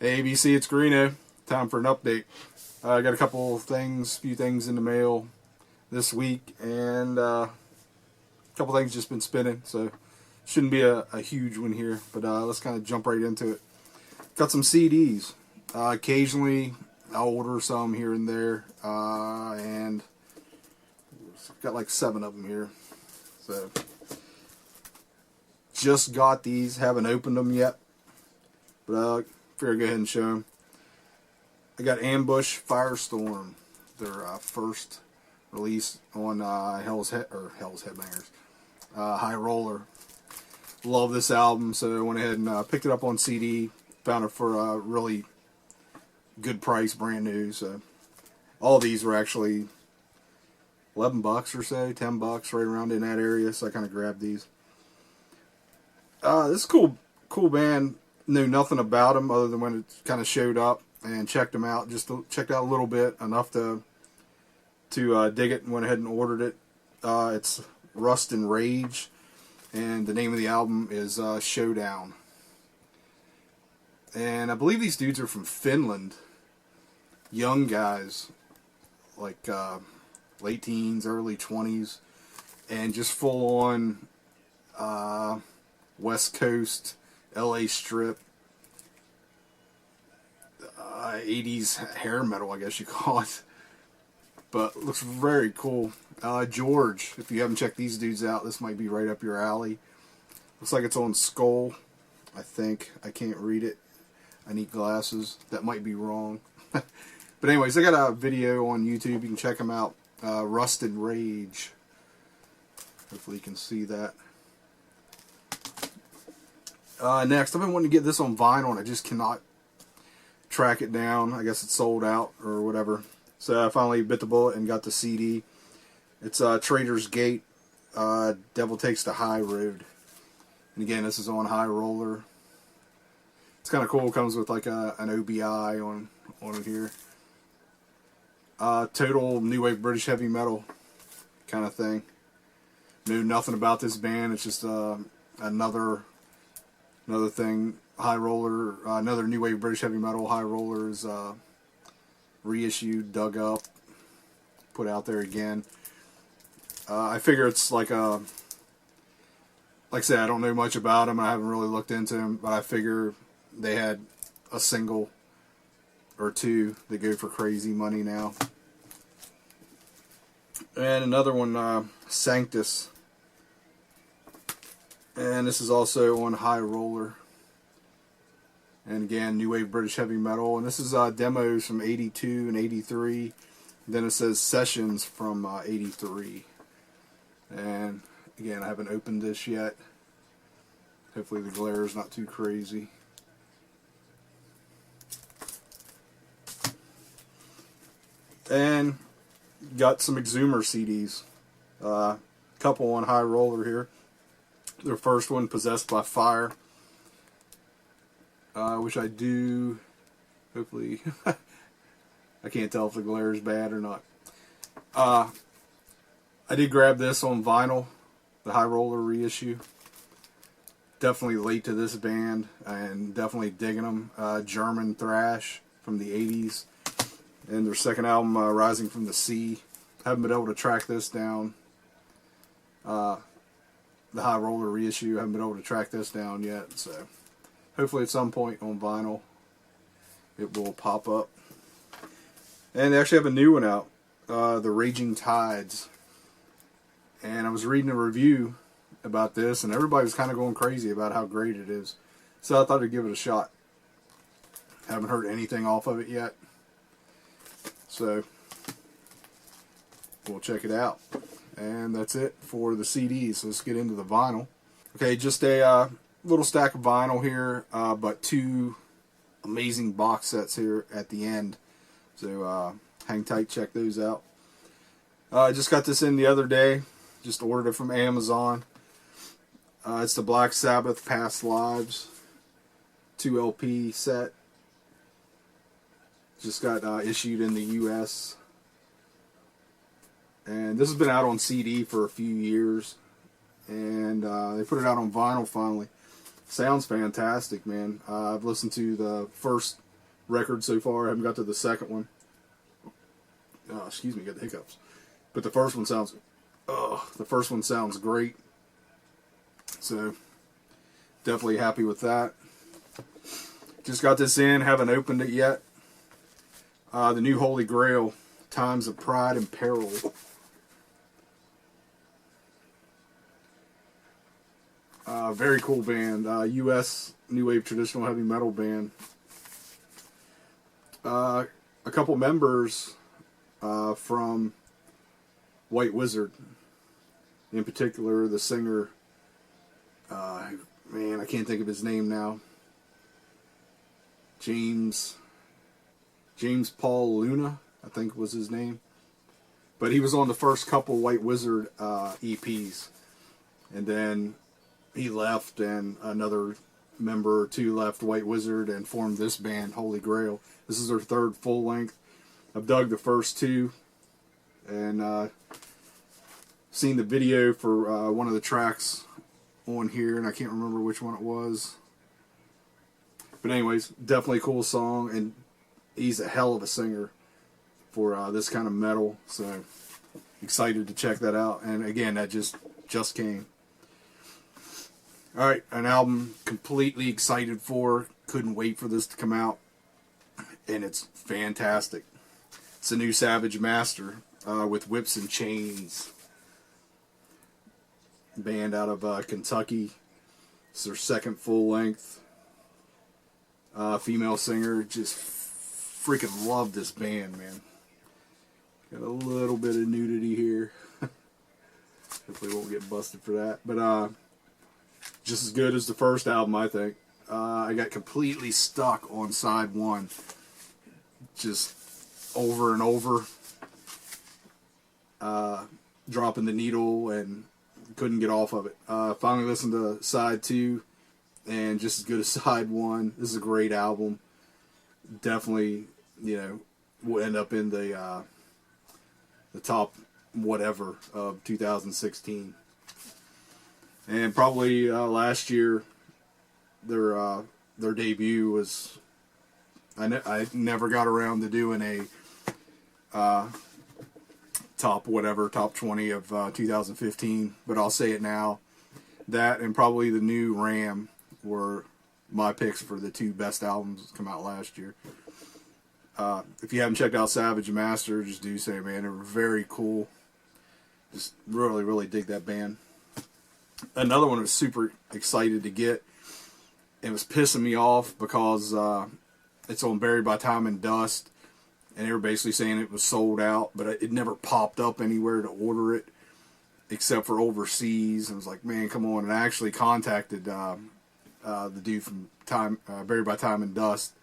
Hey ABC, it's Greeno. Time for an update. I got a few things in the mail this week, and a couple things just been spinning, so shouldn't be a huge one here, but let's kind of jump right into it. Got some CDs. Occasionally, I'll order some here and there, and I've got like 7 of them here. So, just got these, haven't opened them yet, but figure I'd go ahead and show them. I got Ambush Firestorm, their first release on Hell's Headbangers, High Roller. Love this album, so I went ahead and picked it up on CD. Found it for a really good price, brand new. So all these were actually $11 or so, $10, right around in that area. So I kind of grabbed these. This is cool band. Knew nothing about them other than when it kind of showed up, and checked them out. Checked out a little bit, enough to dig it, and went ahead and ordered it. It's Rust and Rage, and the name of the album is Showdown. And I believe these dudes are from Finland. Young guys, like late teens, early 20s, and just full on West Coast, LA Strip, 80s hair metal, I guess you call it. But it looks very cool. George, if you haven't checked these dudes out, this might be right up your alley. Looks like it's on Skull, I think. I can't read it. I need glasses. That might be wrong. But anyways, I got a video on YouTube. You can check them out. Rust and Rage. Hopefully you can see that. Next, I've been wanting to get this on vinyl, and I just cannot track it down. I guess it's sold out or whatever. So I finally bit the bullet and got the CD. It's Trader's Gate, Devil Takes the High Road. And again, this is on High Roller. It's kind of cool. It comes with like an OBI on it here. Total new wave British heavy metal kind of thing. Knew nothing about this band. It's just another thing. High Roller, another new wave British heavy metal. High Roller is reissued, dug up, put out there again. I figure it's like I said, I don't know much about them. I haven't really looked into them, but I figure they had a single or two that go for crazy money now. And another one, Sanctus. And this is also on High Roller. And again, new wave British heavy metal. And this is demos from 82 and 83. Then it says sessions from 83. And again, I haven't opened this yet. Hopefully the glare is not too crazy. And got some Exhumer CDs. Couple on High Roller here. Their first one, Possessed by Fire. Which I do, hopefully, I can't tell if the glare is bad or not. I did grab this on vinyl, the High Roller reissue. Definitely late to this band, and definitely digging them. German thrash from the 80s. And their second album, Rising from the Sea. Haven't been able to track this down. The High Roller reissue, haven't been able to track this down yet, so hopefully at some point on vinyl it will pop up. And they actually have a new one out, The Raging Tides. And I was reading a review about this, and everybody was kind of going crazy about how great it is. So I thought I'd give it a shot. Haven't heard anything off of it yet. So we'll check it out. And that's it for the CDs. So let's get into the vinyl. Okay, just a little stack of vinyl here, but 2 amazing box sets here at the end. So hang tight, check those out. I just got this in the other day. Just ordered it from Amazon. It's the Black Sabbath Past Lives 2 LP set. Just got issued in the US. And this has been out on CD for a few years. And they put it out on vinyl finally. Sounds fantastic, man. I've listened to the first record so far. I haven't got to the second one. Excuse me, got the hiccups. But the first one sounds great. So definitely happy with that. Just got this in, haven't opened it yet. The new Holy Grail, Times of Pride and Peril. Very cool band. U.S. New Wave Traditional Heavy Metal band. A couple members from White Wizard. In particular, the singer, man, I can't think of his name now. James Paul Luna, I think was his name. But he was on the first couple White Wizard EPs. And then he left, and another member or two left White Wizard and formed this band, Holy Grail. This is their third full length. I've dug the first two, and seen the video for one of the tracks on here, and I can't remember which one it was. But anyways, definitely a cool song, and he's a hell of a singer for this kind of metal, so excited to check that out. And again, that just came. Alright, an album completely excited for. Couldn't wait for this to come out. And it's fantastic. It's a new Savage Master with Whips and Chains. Band out of Kentucky. It's their second full length. Female singer. Just freaking love this band, man. Got a little bit of nudity here. Hopefully won't get busted for that. But just as good as the first album, I think. I got completely stuck on side one. Just over and over. Dropping the needle and couldn't get off of it. Finally listened to side two, and just as good as side one. This is a great album. Definitely, will end up in the top whatever of 2016. And probably last year, their debut was. I never got around to doing a top 20 of 2015, but I'll say it now. That and probably the new Ram were my picks for the two best albums that come out last year. If you haven't checked out Savage Master, just do say, man, they were very cool. Just really, really dig that band. Another one I was super excited to get. It was pissing me off because it's on Buried by Time and Dust, and they were basically saying it was sold out, but it never popped up anywhere to order it except for overseas. And I was like, man, come on. And I actually contacted the dude from Buried by Time and Dust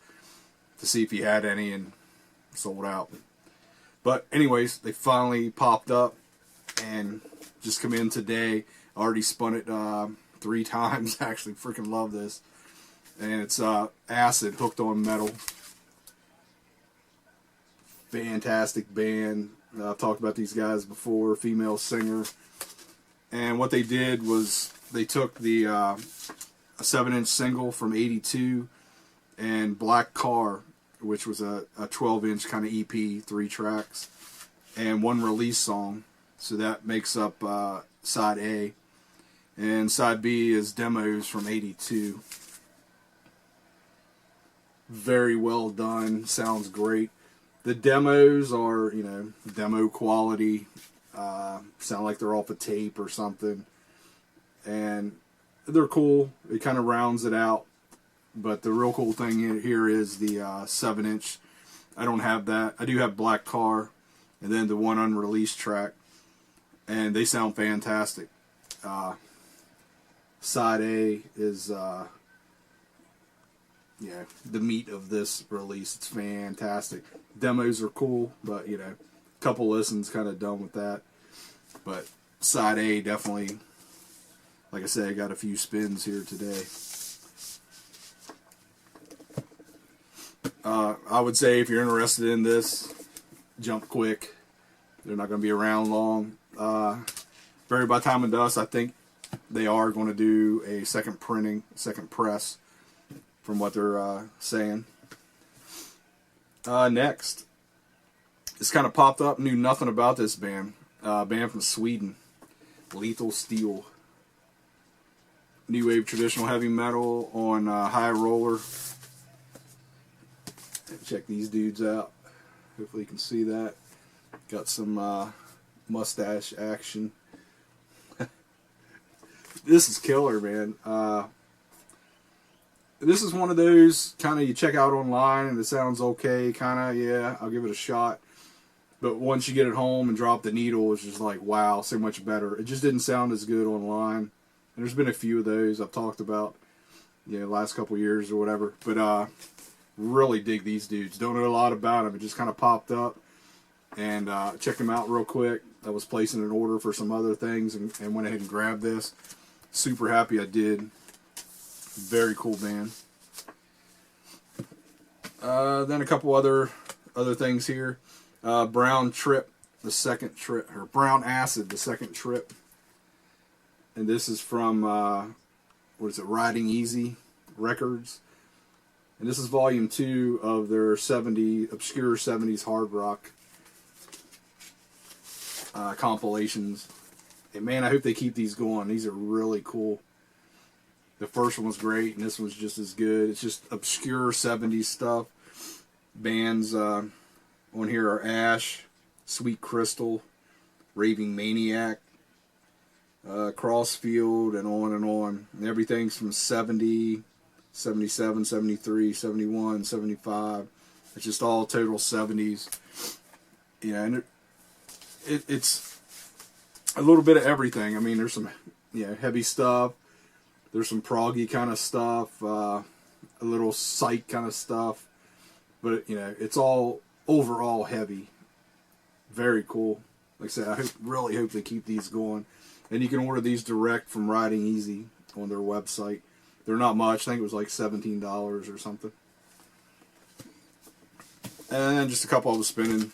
to see if he had any, and sold out. But anyways, they finally popped up and just come in today. I already spun it 3 times. I actually freaking love this. And it's Acid, Hooked on Metal. Fantastic band. I've talked about these guys before. Female singer. And what they did was they took the a 7-inch single from '82 and Black Car, which was a 12-inch kind of EP, 3 tracks, and 1 release song. So that makes up side A. And side B is demos from '82. Very well done. Sounds great. The demos are, demo quality. Sound like they're off a tape or something. And they're cool. It kind of rounds it out. But the real cool thing here is the 7-inch. I don't have that. I do have Black Car. And then the 1 unreleased track. And they sound fantastic. Side A is... the meat of this release. It's fantastic. Demos are cool, but a couple listens, kind of done with that. But side A definitely, like I said, I got a few spins here today. I would say if you're interested in this, jump quick. They're not going to be around long. Buried by Time and Dust, I think they are going to do a second press, from what they're saying. Next, this kind of popped up. Knew nothing about this band. Band from Sweden, Lethal Steel. New wave traditional heavy metal on high roller. Check these dudes out. Hopefully you can see that. Got some mustache action. This is killer, man. This is one of those kind of you check out online and it sounds okay, kind of, yeah, I'll give it a shot. But once you get it home and drop the needle, it's just like, wow, so much better. It just didn't sound as good online. And there's been a few of those I've talked about, you know, last couple years or whatever. But really dig these dudes. Don't know a lot about them. It just kind of popped up. And checked them out real quick. I was placing an order for some other things and went ahead and grabbed this. Super happy I did. Very cool band. Then a couple other things here. Brown Trip, the second trip, or Brown Acid, the second trip. And this is from, what is it, Riding Easy Records. And this is volume 2 of their obscure 70s hard rock compilations. And man, I hope they keep these going. These are really cool. The first one was great, and this one's just as good. It's just obscure 70s stuff. Bands on here are Ash, Sweet Crystal, Raving Maniac, Crossfield, and on and on. And everything's from 70, 77, 73, 71, 75. It's just all total 70s. Yeah, and it's a little bit of everything. I mean, there's some heavy stuff. There's some proggy kind of stuff. A little psych kind of stuff. But, it's all overall heavy. Very cool. Like I said, I really hope they keep these going. And you can order these direct from Riding Easy on their website. They're not much. I think it was like $17 or something. And then just a couple I was spinning.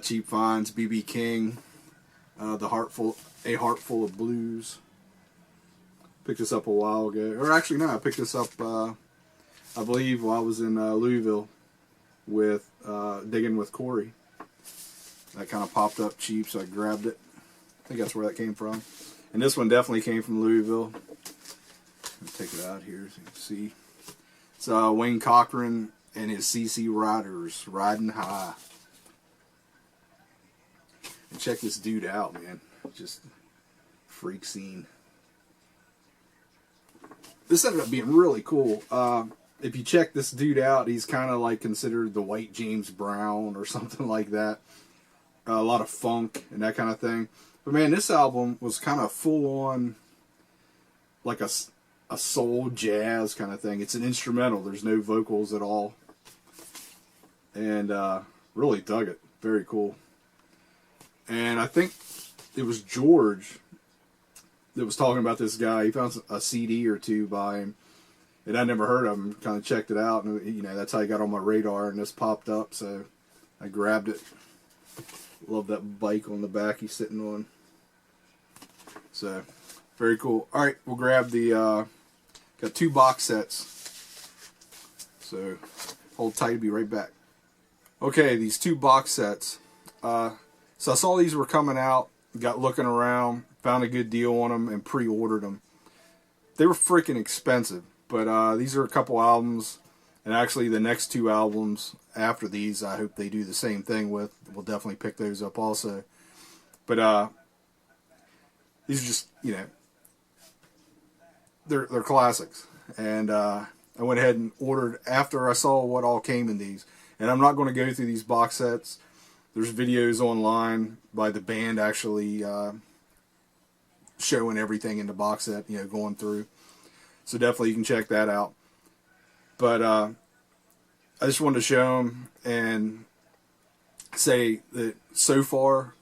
Cheap finds, B.B. King, A Heart Full of Blues. Picked this up a while ago. Or actually, no, I picked this up, I believe, while I was in Louisville with digging with Corey. That kind of popped up cheap, so I grabbed it. I think that's where that came from. And this one definitely came from Louisville. Let's take it out here so you can see. It's Wayne Cochran and his CC Riders, Riding High. And check this dude out, man. Just freak scene. This ended up being really cool. If you check this dude out, he's kind of like considered the white James Brown or something like that. A lot of funk and that kind of thing. But man, this album was kind of full on like a soul jazz kind of thing. It's an instrumental. There's no vocals at all. And really dug it. Very cool. And I think it was George that was talking about this guy. He found a CD or two by him. And I never heard of him. Kind of checked it out. And, that's how he got on my radar. And this popped up. So I grabbed it. Love that bike on the back he's sitting on. So, very cool. Alright, we'll grab the, got 2 box sets. So, hold tight, be right back. Okay, these 2 box sets. So I saw these were coming out, got looking around, found a good deal on them, and pre-ordered them. They were freaking expensive, but these are a couple albums, and actually the next 2 albums after these, I hope they do the same thing with. We'll definitely pick those up also. But these are just, they're classics. And I went ahead and ordered after I saw what all came in these. And I'm not going to go through these box sets. There's videos online by the band actually showing everything in the box set, going through. So definitely you can check that out. But I just wanted to show them and say that so far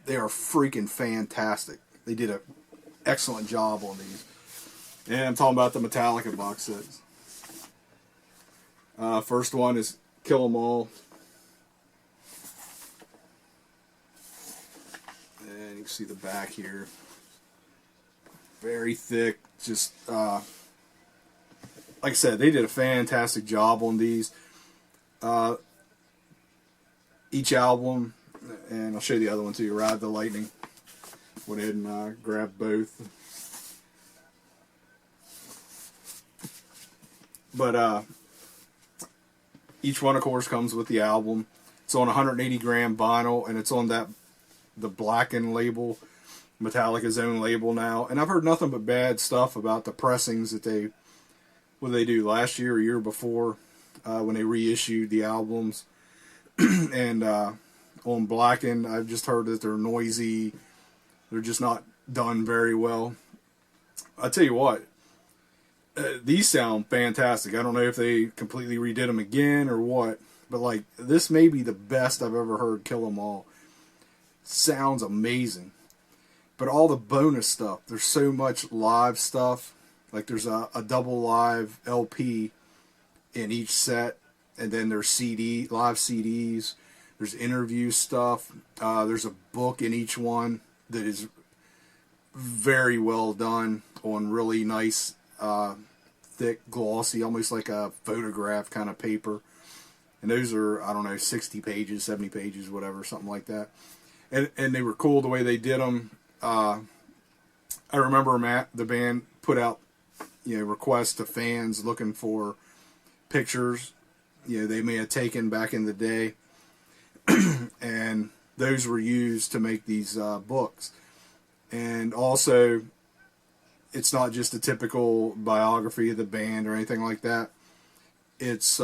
they are freaking fantastic. They did an excellent job on these. And I'm talking about the Metallica box sets. First one is Kill 'Em All. And you can see the back here. Very thick. Just, like I said, they did a fantastic job on these. Each album, and I'll show you the other one too, Ride the Lightning. Went ahead and grabbed both. But each one, of course, comes with the album. It's on 180 gram vinyl, and it's on the Blackened label, Metallica's own label now. And I've heard nothing but bad stuff about the pressings that they do last year or year before when they reissued the albums. And on Blackened, I've just heard that they're noisy. They're just not done very well. I tell you what, these sound fantastic. I don't know if they completely redid them again or what, but like this may be the best I've ever heard Kill 'Em All. Sounds amazing. But all the bonus stuff, there's so much live stuff. Like there's a double live LP in each set, and then there's live CDs. There's interview stuff. There's a book in each one that is very well done on really nice, thick, glossy, almost like a photograph kind of paper. And those are, I don't know, 60 pages, 70 pages, whatever, something like that. And they were cool the way they did them. I remember the band put out, requests to fans looking for pictures, they may have taken back in the day. And those were used to make these books. And also, it's not just a typical biography of the band or anything like that. It's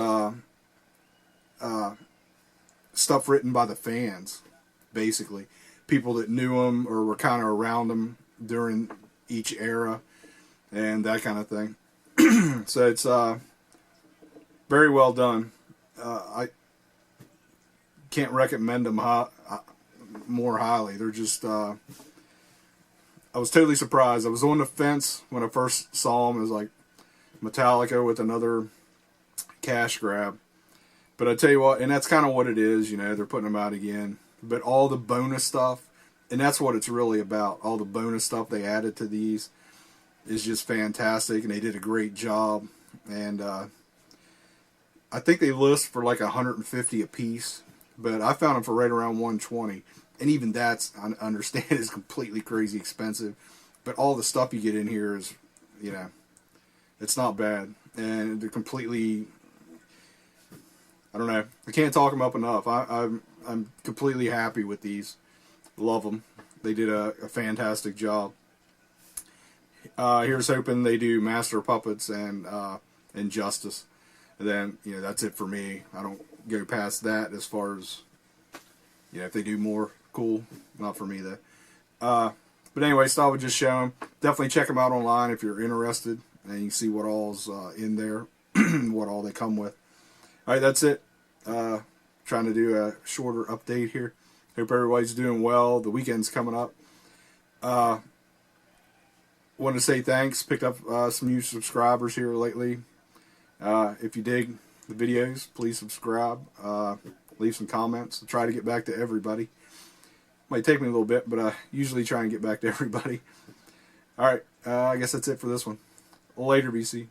stuff written by the fans, basically. People that knew them or were kind of around them during each era and that kind of thing. So it's very well done. I can't recommend them more highly. They're just... I was totally surprised. I was on the fence when I first saw them. It was like Metallica with another cash grab. But I tell you what, and that's kind of what it is, they're putting them out again. But all the bonus stuff, and that's what it's really about, all the bonus stuff they added to these is just fantastic, and they did a great job. And I think they list for like $150 a piece, but I found them for right around $120. And even that's, I understand, is completely crazy expensive. But all the stuff you get in here is, it's not bad. And they're completely, I don't know. I can't talk them up enough. I'm completely happy with these. Love them. They did a fantastic job. Here's hoping they do Master of Puppets and Justice. And then, that's it for me. I don't go past that as far as, if they do more, cool. Not for me, though. But anyway, so I would just show them. Definitely check them out online if you're interested. And you can see what all's in there. What all they come with. Alright, that's it. Trying to do a shorter update here. Hope everybody's doing well. The weekend's coming up. Wanted to say thanks. Picked up some new subscribers here lately. If you dig the videos, please subscribe. Leave some comments. I'll try to get back to everybody. Might take me a little bit, but I usually try and get back to everybody. Alright, I guess that's it for this one. Later, BC.